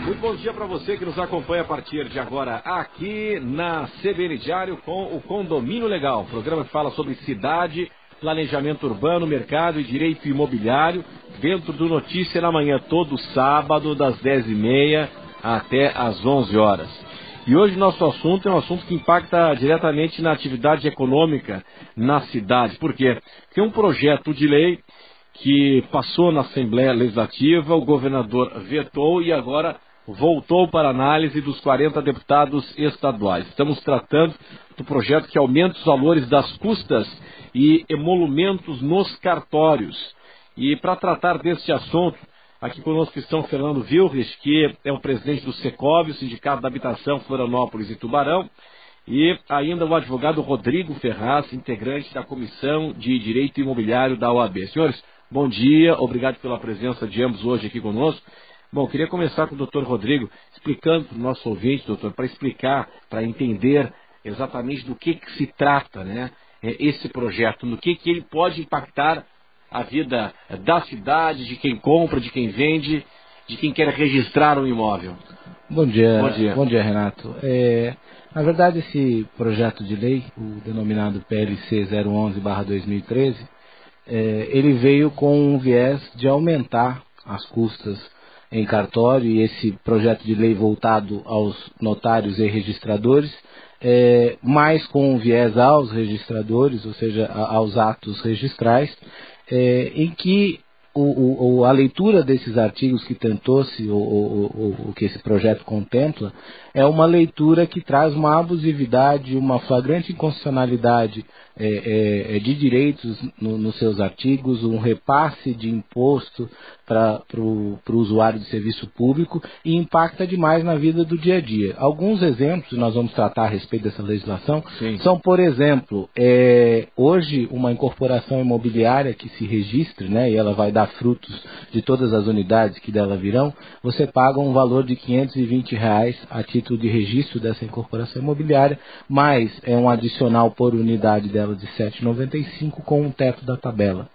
Muito bom dia para você que nos acompanha a partir de agora aqui na CBN Diário com o Condomínio Legal, programa que fala sobre cidade, planejamento urbano, mercado e direito imobiliário, dentro do Notícia na Manhã, todo sábado das 10h30 até às 11 horas. E hoje nosso assunto é um assunto que impacta diretamente na atividade econômica na cidade. Por quê? Tem um projeto de lei que passou na Assembleia Legislativa, o governador vetou e agora voltou para análise dos 40 deputados estaduais. Estamos tratando do projeto que aumenta os valores das custas e emolumentos nos cartórios. E para tratar deste assunto, aqui conosco estão Fernando Vilres, que é o presidente do Secov, o Sindicato da Habitação Florianópolis e Tubarão, e ainda o advogado Rodrigo Ferraz, integrante da Comissão de Direito Imobiliário da OAB. Senhores, bom dia, obrigado pela presença de ambos hoje aqui conosco. Bom, queria começar com o doutor Rodrigo, explicando para o nosso ouvinte, doutor, para explicar, para entender exatamente do que se trata, né, esse projeto, no que ele pode impactar a vida da cidade, de quem compra, de quem vende, de quem quer registrar um imóvel. Bom dia, bom dia Renato. Na verdade, esse projeto de lei, o denominado PLC 011/2013, ele veio com um viés de aumentar as custas em cartório, e esse projeto de lei voltado aos notários e registradores, mais com um viés aos registradores, ou seja, aos atos registrais, em que a leitura desses artigos que tentou-se, o que esse projeto contempla, é uma leitura que traz uma abusividade, uma flagrante inconstitucionalidade de direitos nos seus artigos, um repasse de imposto para o usuário de serviço público e impacta demais na vida do dia a dia. Alguns exemplos, nós vamos tratar a respeito dessa legislação, Sim. São, por exemplo, hoje uma incorporação imobiliária que se registre, né, e ela vai dar frutos de todas as unidades que dela virão, você paga um valor de R$520 a título de registro dessa incorporação imobiliária, mais um adicional por unidade dela de R$7,95 com um teto da tabela.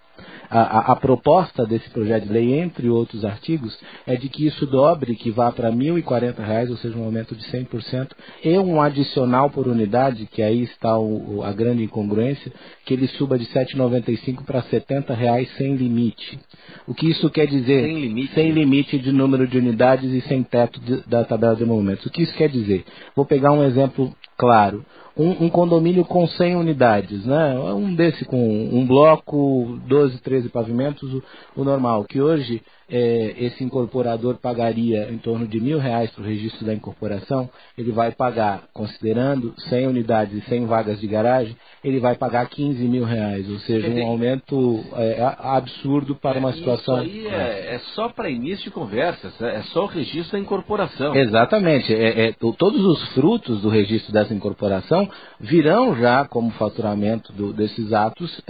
A proposta desse projeto de lei, entre outros artigos, é de que isso dobre, que vá para R$1.040, ou seja, um aumento de 100%, e um adicional por unidade, que aí está a grande incongruência, que ele suba de R$7,95 para R$70 sem limite. O que isso quer dizer? Sem limite? Sem limite de número de unidades e sem teto da tabela de emolumentos. O que isso quer dizer? Vou pegar um exemplo claro. Um condomínio com 100 unidades, né? Um desse com um bloco, 12, 13 pavimentos, o normal, que hoje esse incorporador pagaria em torno de R$1.000 para o registro da incorporação, ele vai pagar, considerando 100 unidades e 100 vagas de garagem, ele vai pagar R$15.000, ou seja, um aumento absurdo para uma situação... Isso aí é só para início de conversas, é só o registro da incorporação. Exatamente, todos os frutos do registro dessa incorporação virão já como faturamento desses atos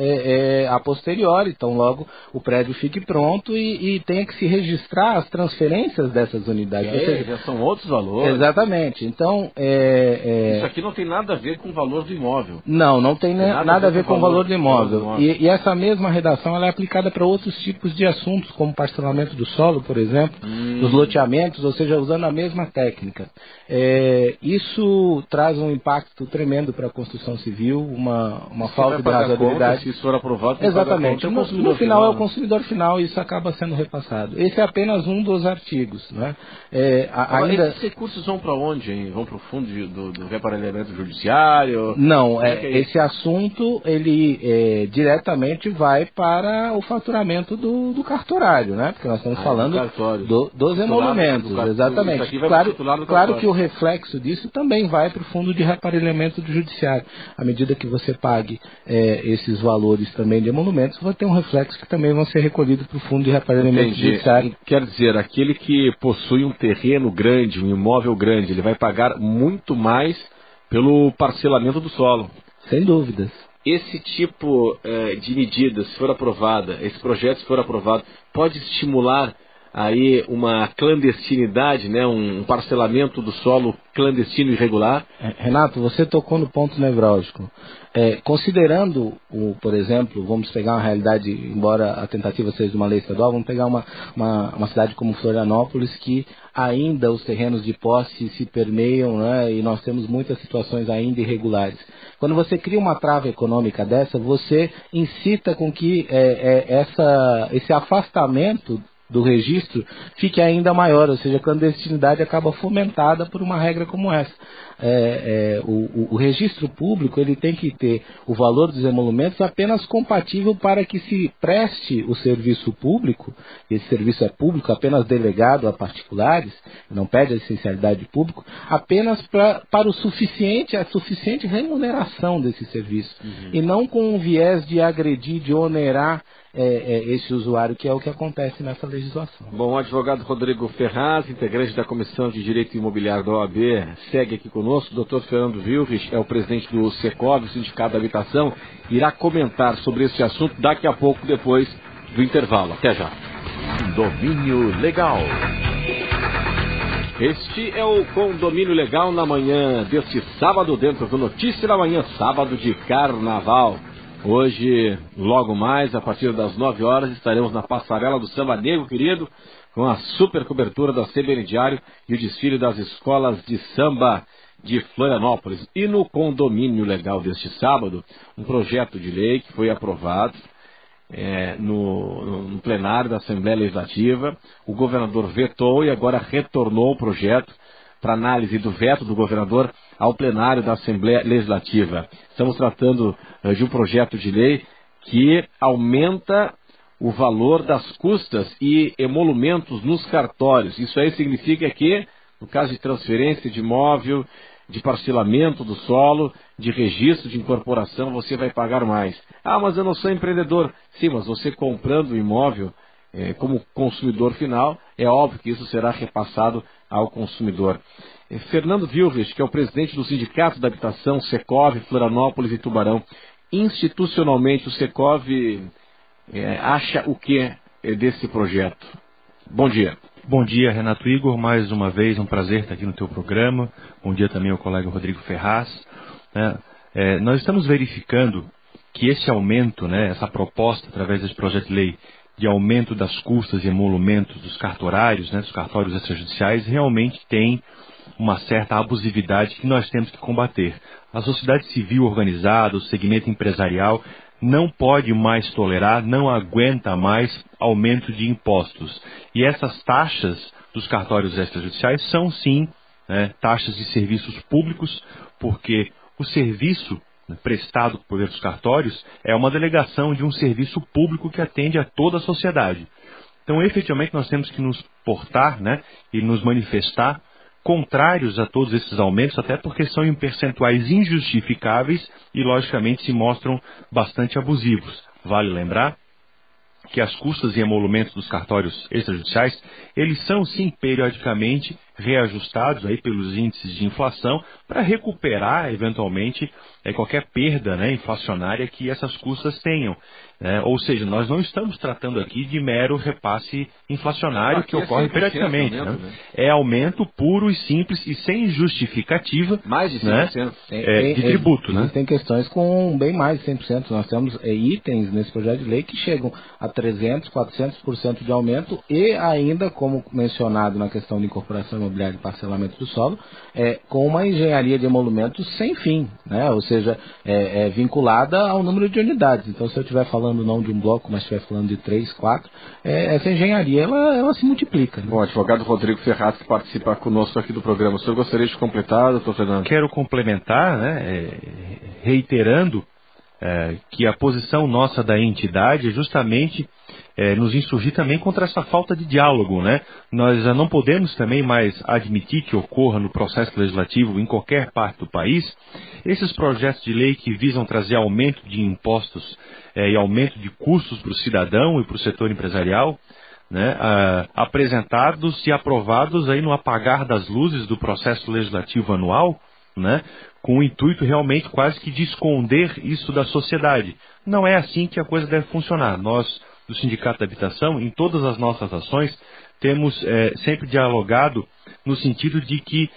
a posteriori, então logo o prédio fique pronto e tenha que se registrar as transferências dessas unidades. Já são outros valores. Exatamente, então... Isso aqui não tem nada a ver com o valor do imóvel. Não tem nada a ver com o valor do imóvel. E essa mesma redação ela é aplicada para outros tipos de assuntos, como parcelamento do solo, por exemplo, dos loteamentos, ou seja, usando a mesma técnica. Isso traz um impacto tremendo para a construção civil, uma falta de razoabilidade. Se isso for aprovado, exatamente. No final é o consumidor final e isso acaba sendo repassado. Esse é apenas um dos artigos, né? Esses recursos vão para onde, hein? Vão para o fundo do reparelhamento judiciário? Não, esse assunto ele diretamente vai para o faturamento do cartorário, né? Porque nós estamos falando dos emolumentos, exatamente. Claro que o reflexo disso também vai para o fundo de reparelhamento do judiciário. À medida que você pague esses valores também de emolumentos, vai ter um reflexo que também vão ser recolhidos para o fundo de reparelhamento do judiciário. Quer dizer, aquele que possui um terreno grande, um imóvel grande, ele vai pagar muito mais pelo parcelamento do solo. Sem dúvidas. Esse tipo de medida, se for aprovada, esse projeto se for aprovado, pode estimular aí uma clandestinidade, né, um parcelamento do solo clandestino e irregular? Renato, você tocou no ponto nevrálgico. Considerando, por exemplo, vamos pegar uma realidade, embora a tentativa seja de uma lei estadual, vamos pegar uma cidade como Florianópolis, que ainda os terrenos de posse se permeiam, né, e nós temos muitas situações ainda irregulares. Quando você cria uma trava econômica dessa, você incita com que esse afastamento do registro fique ainda maior, ou seja, a clandestinidade acaba fomentada por uma regra como essa. O registro público ele tem que ter o valor dos emolumentos apenas compatível para que se preste o serviço público. Esse serviço é público, apenas delegado a particulares, não pede a essencialidade pública, apenas para a suficiente remuneração desse serviço, e não com um viés de agredir, de onerar esse usuário, que é o que acontece nessa legislação. Bom, o advogado Rodrigo Ferraz, integrante da Comissão de Direito Imobiliário da OAB, segue aqui conosco. O Dr. Fernando Wilrich é o presidente do SECOV, Sindicato da Habitação, irá comentar sobre esse assunto daqui a pouco, depois do intervalo. Até já. Condomínio Legal. Este é o Condomínio Legal na manhã deste sábado, dentro do Notícia da Manhã, sábado de Carnaval. Hoje, logo mais, a partir das 9 horas, estaremos na passarela do Samba Negro, querido, com a super cobertura da CBN Diário e o desfile das escolas de samba de Florianópolis. E no Condomínio Legal deste sábado, um projeto de lei que foi aprovado no plenário da Assembleia Legislativa. O governador vetou e agora retornou o projeto para análise do veto do governador ao plenário da Assembleia Legislativa. Estamos tratando de um projeto de lei que aumenta o valor das custas e emolumentos nos cartórios. Isso aí significa que, no caso de transferência de imóvel, de parcelamento do solo, de registro de incorporação, você vai pagar mais. Ah, mas eu não sou empreendedor. Sim, mas você comprando o imóvel como consumidor final, é óbvio que isso será repassado ao consumidor. Fernando Wilrich, que é o presidente do Sindicato da Habitação, SECOV, Florianópolis e Tubarão. Institucionalmente, o SECOV acha o que desse projeto? Bom dia. Bom dia, Renato Igor. Mais uma vez, um prazer estar aqui no teu programa. Bom dia também ao colega Rodrigo Ferraz. Nós estamos verificando que esse aumento, essa proposta, através desse projeto de lei, de aumento das custas e emolumentos dos cartorários, dos cartórios extrajudiciais, realmente tem uma certa abusividade que nós temos que combater. A sociedade civil organizada, o segmento empresarial, não pode mais tolerar, não aguenta mais aumento de impostos. E essas taxas dos cartórios extrajudiciais são, sim, taxas de serviços públicos, porque o serviço prestado por esses cartórios é uma delegação de um serviço público que atende a toda a sociedade. Então, efetivamente, nós temos que nos portar e nos manifestar contrários a todos esses aumentos, até porque são em percentuais injustificáveis e, logicamente, se mostram bastante abusivos. Vale lembrar que as custas e emolumentos dos cartórios extrajudiciais, eles são, sim, periodicamente reajustados aí pelos índices de inflação para recuperar, eventualmente, qualquer perda inflacionária que essas custas tenham. Ou seja, nós não estamos tratando aqui de mero repasse inflacionário que ocorre periodicamente. Aumento, É aumento puro e simples e sem justificativa mais de 100%, de tributo. Tem questões com bem mais de 100%. Nós temos itens nesse projeto de lei que chegam a 300%, 400% de aumento e ainda, como mencionado na questão de incorporação imobiliária e parcelamento do solo, com uma engenharia de emolumentos sem fim, ou seja, vinculada ao número de unidades. Então, se eu estiver falando não de um bloco, mas estiver falando de 3, 4, essa engenharia ela se multiplica. Bom, advogado Rodrigo Ferraz, que participa conosco aqui do programa. O senhor gostaria de completar, doutor Fernando? Quero complementar, reiterando que a posição nossa da entidade é justamente nos insurgir também contra essa falta de diálogo. Nós não podemos também mais admitir que ocorra no processo legislativo em qualquer parte do país esses projetos de lei que visam trazer aumento de impostos e aumento de custos para o cidadão e para o setor empresarial, apresentados e aprovados aí no apagar das luzes do processo legislativo anual, com o intuito realmente quase que de esconder isso da sociedade. Não é assim que a coisa deve funcionar. Nós, do Sindicato da Habitação, em todas as nossas ações, temos sempre dialogado no sentido de que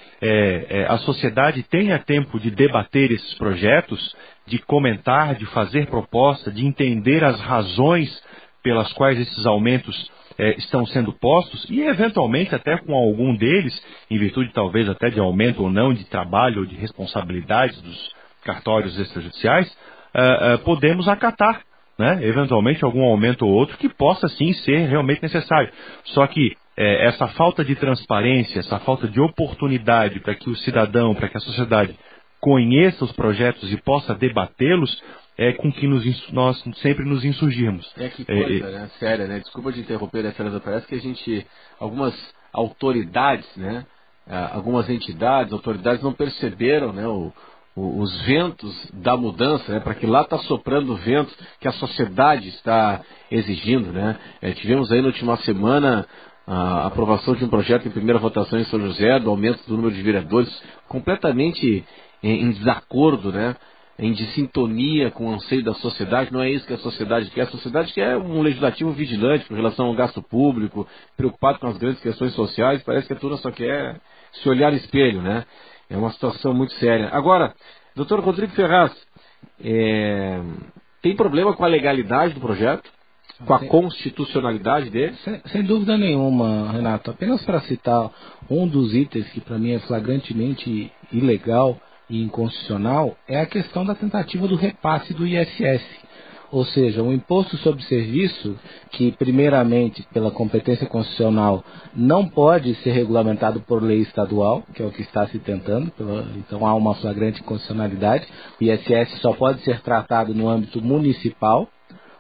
a sociedade tenha tempo de debater esses projetos, de comentar, de fazer proposta, de entender as razões pelas quais esses aumentos estão sendo postos e, eventualmente, até com algum deles, em virtude talvez até de aumento ou não de trabalho ou de responsabilidades dos cartórios extrajudiciais, podemos acatar, né, eventualmente algum aumento ou outro que possa sim ser realmente necessário. Só que essa falta de transparência, essa falta de oportunidade para que o cidadão, para que a sociedade conheça os projetos e possa debatê-los, é com que nós sempre nos insurgimos. Que coisa, né? Séria, né? Desculpa de interromper, né, Fernando? Parece que algumas autoridades, né? Algumas entidades, autoridades não perceberam, né? Os ventos da mudança, né? Para que lá está soprando ventos que a sociedade está exigindo, né? Tivemos aí na última semana a aprovação de um projeto em primeira votação em São José, do aumento do número de vereadores, completamente em desacordo, né? Em desintonia com o anseio da sociedade. Não é isso que a sociedade quer. A sociedade quer um legislativo vigilante com relação ao gasto público, preocupado com as grandes questões sociais. Parece que a turma só quer se olhar no espelho, né? É uma situação muito séria. Agora, doutor Rodrigo Ferraz, tem problema com a legalidade do projeto? Com a constitucionalidade dele? Sem dúvida nenhuma, Renato. Apenas para citar um dos itens que para mim é flagrantemente ilegal e inconstitucional, é a questão da tentativa do repasse do ISS. Ou seja, um imposto sobre serviço que, primeiramente, pela competência constitucional, não pode ser regulamentado por lei estadual, que é o que está se tentando, então há uma flagrante inconstitucionalidade. O ISS só pode ser tratado no âmbito municipal,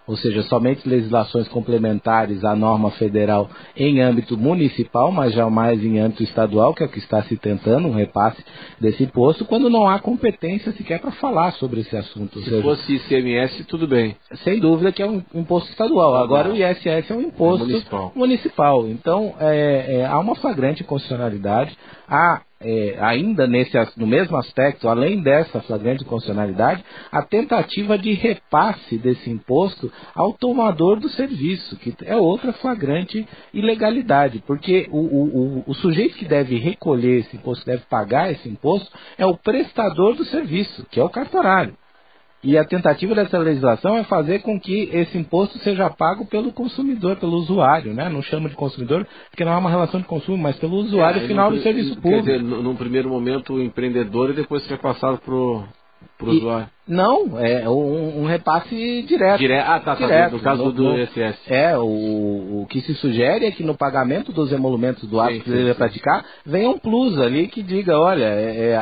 ou seja, somente legislações complementares à norma federal em âmbito municipal, mas jamais em âmbito estadual, que é o que está se tentando, um repasse desse imposto, quando não há competência sequer para falar sobre esse assunto. Se fosse ICMS, tudo bem. Sem dúvida que é um imposto estadual. Agora o ISS é um imposto municipal. Então, há uma flagrante inconstitucionalidade, ainda no mesmo aspecto, além dessa flagrante inconstitucionalidade, a tentativa de repasse desse imposto ao tomador do serviço, que é outra flagrante ilegalidade, porque o sujeito que deve recolher esse imposto, que deve pagar esse imposto, é o prestador do serviço, que é o cartorário. E a tentativa dessa legislação é fazer com que esse imposto seja pago pelo consumidor, pelo usuário, né? Não chama de consumidor, porque não há uma relação de consumo, mas pelo usuário final do serviço público. Quer dizer, num primeiro momento o empreendedor e depois ser passado para o usuário. Não, é um repasse direto. Direto. No caso do ISS. O que se sugere é que no pagamento dos emolumentos do ato que ele vai praticar, venha um plus ali que diga, olha,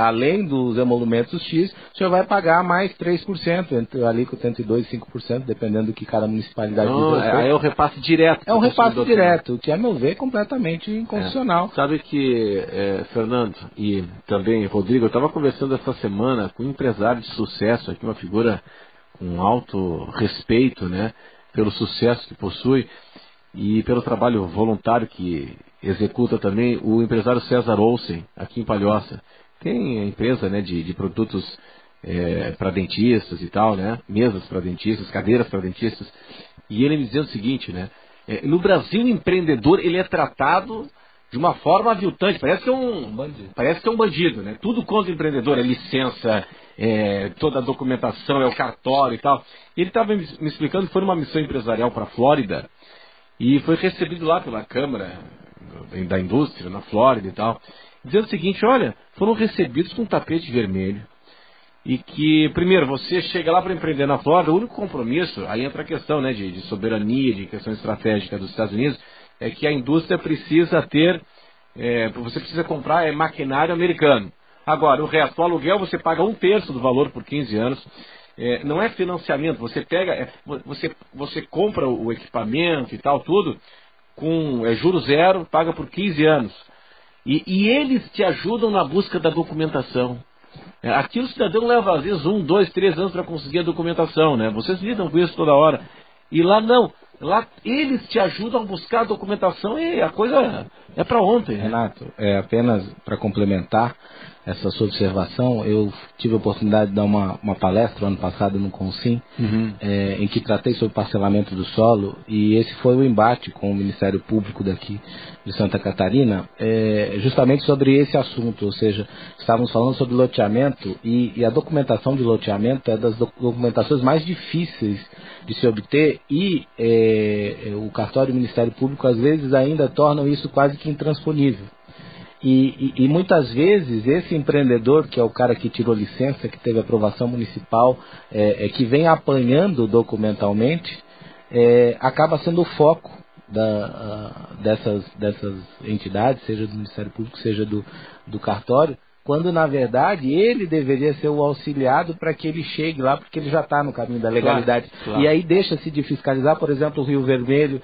além dos emolumentos X, o senhor vai pagar mais 3%, ali com 32% e 5%, dependendo do que cada municipalidade diz. Aí é o repasse direto. É um repasse direto, que a meu ver é completamente inconstitucional. Sabe que, Fernando e também Rodrigo, eu estava conversando essa semana com um empresário de sucesso, aqui uma figura com alto respeito, né, pelo sucesso que possui e pelo trabalho voluntário que executa também, o empresário César Olsen, aqui em Palhoça. Tem a empresa, né, de produtos para dentistas e tal, né, mesas para dentistas, cadeiras para dentistas, e ele me dizia o seguinte, né, no Brasil o empreendedor ele é tratado de uma forma aviltante, parece que é um bandido, né? Tudo contra o empreendedor, é licença, toda a documentação, é o cartório e tal. E ele estava me explicando que foi numa missão empresarial para a Flórida e foi recebido lá pela Câmara da Indústria, na Flórida e tal, dizendo o seguinte, olha, foram recebidos com um tapete vermelho e que, primeiro, você chega lá para empreender na Flórida, o único compromisso, aí entra a questão, né, de soberania, de questão estratégica dos Estados Unidos, é que a indústria precisa ter, você precisa comprar maquinário americano. Agora, o resto, o aluguel, você paga 1/3 do valor por 15 anos. Não é financiamento, você pega, você compra o equipamento e tal, tudo, com juros zero, paga por 15 anos. E eles te ajudam na busca da documentação. Aqui o cidadão leva, às vezes, 1, 2, 3 anos para conseguir a documentação, né? Vocês lidam com isso toda hora. E lá não. Lá eles te ajudam a buscar a documentação e a coisa é para ontem. Né? Renato, apenas para complementar, essa sua observação. Eu tive a oportunidade de dar uma palestra ano passado no Consim, em que tratei sobre parcelamento do solo, e esse foi o embate com o Ministério Público daqui de Santa Catarina, justamente sobre esse assunto, ou seja, estávamos falando sobre loteamento, e a documentação de loteamento é das documentações mais difíceis de se obter, e o cartório e o Ministério Público às vezes ainda tornam isso quase que intransponível. E muitas vezes esse empreendedor, que é o cara que tirou licença, que teve aprovação municipal, que vem apanhando documentalmente, acaba sendo o foco dessas entidades, seja do Ministério Público, seja do cartório, quando na verdade ele deveria ser o auxiliado para que ele chegue lá, porque ele já está no caminho da legalidade. Claro. E aí deixa-se de fiscalizar, por exemplo, o Rio Vermelho,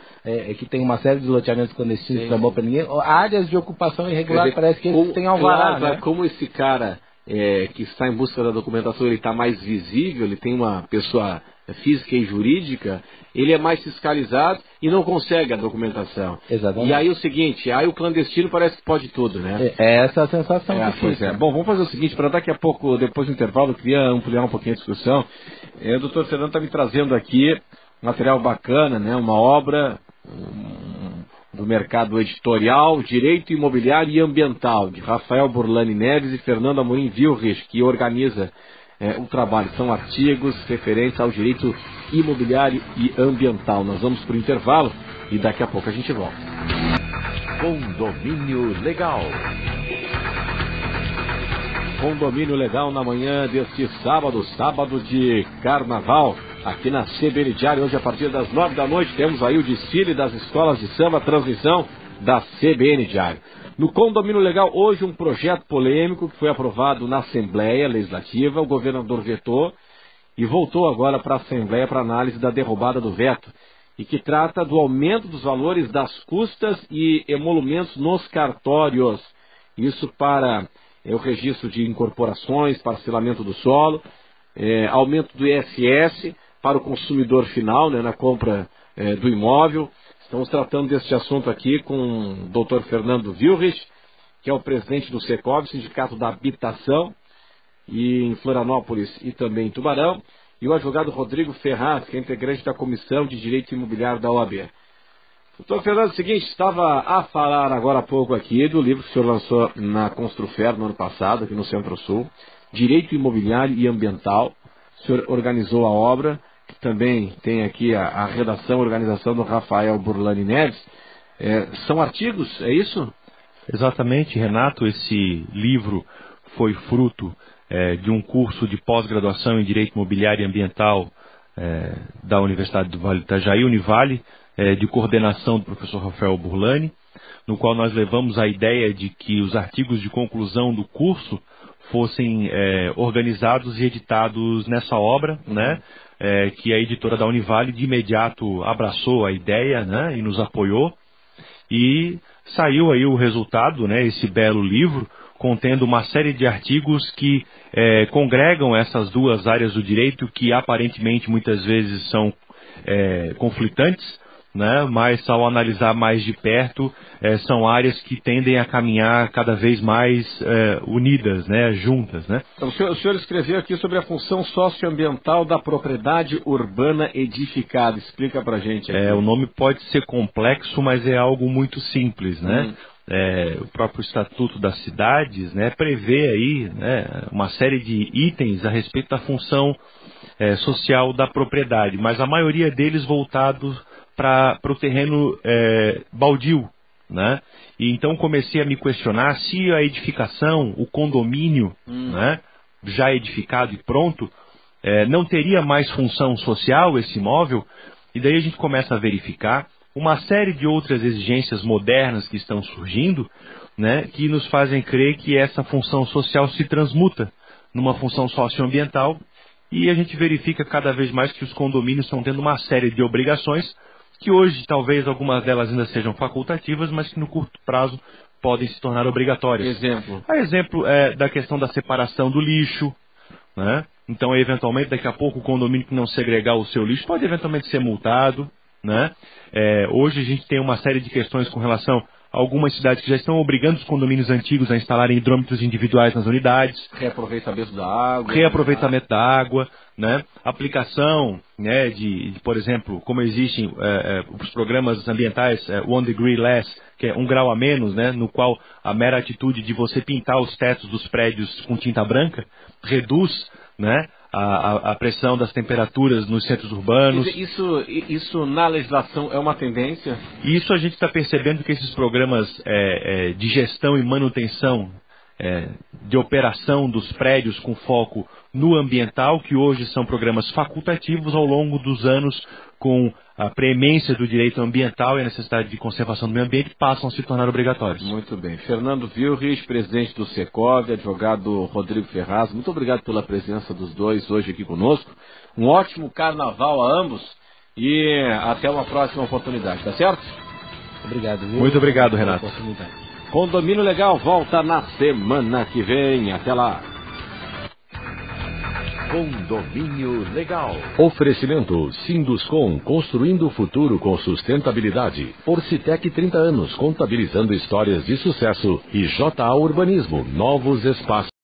que tem uma série de loteamentos clandestinos que não é bom para ninguém, áreas de ocupação irregular. Quer dizer, parece que eles têm alvará. Claro, né? Como esse cara que está em busca da documentação, ele está mais visível, ele tem uma pessoa física e jurídica, ele é mais fiscalizado e não consegue a documentação. Exatamente. E aí o seguinte, aí o clandestino parece que pode tudo, né? Essa é a sensação que pois fica. Bom, vamos fazer o seguinte, para daqui a pouco, depois do intervalo, eu queria ampliar um pouquinho a discussão. O doutor Fernando está me trazendo aqui um material bacana, né? Uma obra do mercado editorial, Direito Imobiliário e Ambiental, de Rafael Burlani Neves e Fernando Amorim Vilrich, que organiza o trabalho. São artigos referentes ao direito imobiliário e ambiental. Nós vamos para o intervalo e daqui a pouco a gente volta. Condomínio Legal. Condomínio Legal na manhã deste sábado de carnaval, aqui na CBN Diário. Hoje, a partir das 9 da noite, temos aí o desfile das escolas de samba, transmissão da CBN Diário. No Condomínio Legal, hoje, um projeto polêmico que foi aprovado na Assembleia Legislativa. O governador vetou e voltou agora para a Assembleia para análise da derrubada do veto, e que trata do aumento dos valores das custas e emolumentos nos cartórios. Isso para o registro de incorporações, parcelamento do solo, aumento do ISS para o consumidor final, né, na compra do imóvel. Estamos tratando deste assunto aqui com o Dr. Fernando Vilrich, que é o presidente do Secov, Sindicato da Habitação, e em Florianópolis e também em Tubarão, e o advogado Rodrigo Ferraz, que é integrante da Comissão de Direito Imobiliário da OAB. Doutor Fernando, é o seguinte, estava a falar agora há pouco aqui do livro que o senhor lançou na Construfer no ano passado, aqui no Centro-Sul, Direito Imobiliário e Ambiental. O senhor organizou a obra, que também tem aqui a redação, a organização do Rafael Burlani Neves. São artigos, é isso? Exatamente, Renato. Esse livro foi fruto de um curso de pós-graduação em Direito Imobiliário e Ambiental da Universidade do Vale do Itajaí, Univale, de coordenação do professor Rafael Burlani, no qual nós levamos a ideia de que os artigos de conclusão do curso fossem organizados e editados nessa obra, né, que a editora da Univale de imediato abraçou a ideia, né, e nos apoiou, e saiu aí o resultado, né, esse belo livro, contendo uma série de artigos que congregam essas duas áreas do direito, que aparentemente muitas vezes são conflitantes, né, mas ao analisar mais de perto, são áreas que tendem a caminhar cada vez mais unidas, né, juntas, né? Então, o senhor escreveu aqui sobre a função socioambiental da propriedade urbana edificada. Explica pra gente aqui. O nome pode ser complexo, mas é algo muito simples, né? O próprio Estatuto das Cidades, né, prevê aí, né, uma série de itens a respeito da função social da propriedade, mas a maioria deles voltados para o terreno baldio, né? E então comecei a me questionar se a edificação, o condomínio, né, já edificado e pronto, não teria mais função social esse imóvel. E daí a gente começa a verificar uma série de outras exigências modernas que estão surgindo, né, que nos fazem crer que essa função social se transmuta numa função socioambiental, e a gente verifica cada vez mais que os condomínios estão tendo uma série de obrigações que hoje talvez algumas delas ainda sejam facultativas, mas que no curto prazo podem se tornar obrigatórias. Exemplo? A exemplo da questão da separação do lixo, né? Então, eventualmente, daqui a pouco o condomínio que não segregar o seu lixo pode eventualmente ser multado, né? Hoje a gente tem uma série de questões com relação algumas cidades que já estão obrigando os condomínios antigos a instalarem hidrômetros individuais nas unidades. Reaproveitamento da água. Reaproveitamento da água, né? Aplicação, né, por exemplo, como existem os programas ambientais 1 degree less, que é 1 grau a menos, né, no qual a mera atitude de você pintar os tetos dos prédios com tinta branca reduz, né, a pressão das temperaturas nos centros urbanos. Isso na legislação é uma tendência? Isso a gente está percebendo que esses programas de gestão e manutenção de operação dos prédios com foco no ambiental, que hoje são programas facultativos, ao longo dos anos, com a preemência do direito ambiental e a necessidade de conservação do meio ambiente, passam a se tornar obrigatórios. Muito bem. Fernando Wilrich, presidente do Secov, advogado Rodrigo Ferraz, muito obrigado pela presença dos dois hoje aqui conosco. Um ótimo carnaval a ambos e até uma próxima oportunidade, tá certo? Obrigado, viu? Muito obrigado, Renato. Condomínio Legal volta na semana que vem. Até lá. Condomínio Legal. Oferecimento Sinduscom, construindo o futuro com sustentabilidade. Orcitec 30 anos, contabilizando histórias de sucesso. E JA Urbanismo, novos espaços.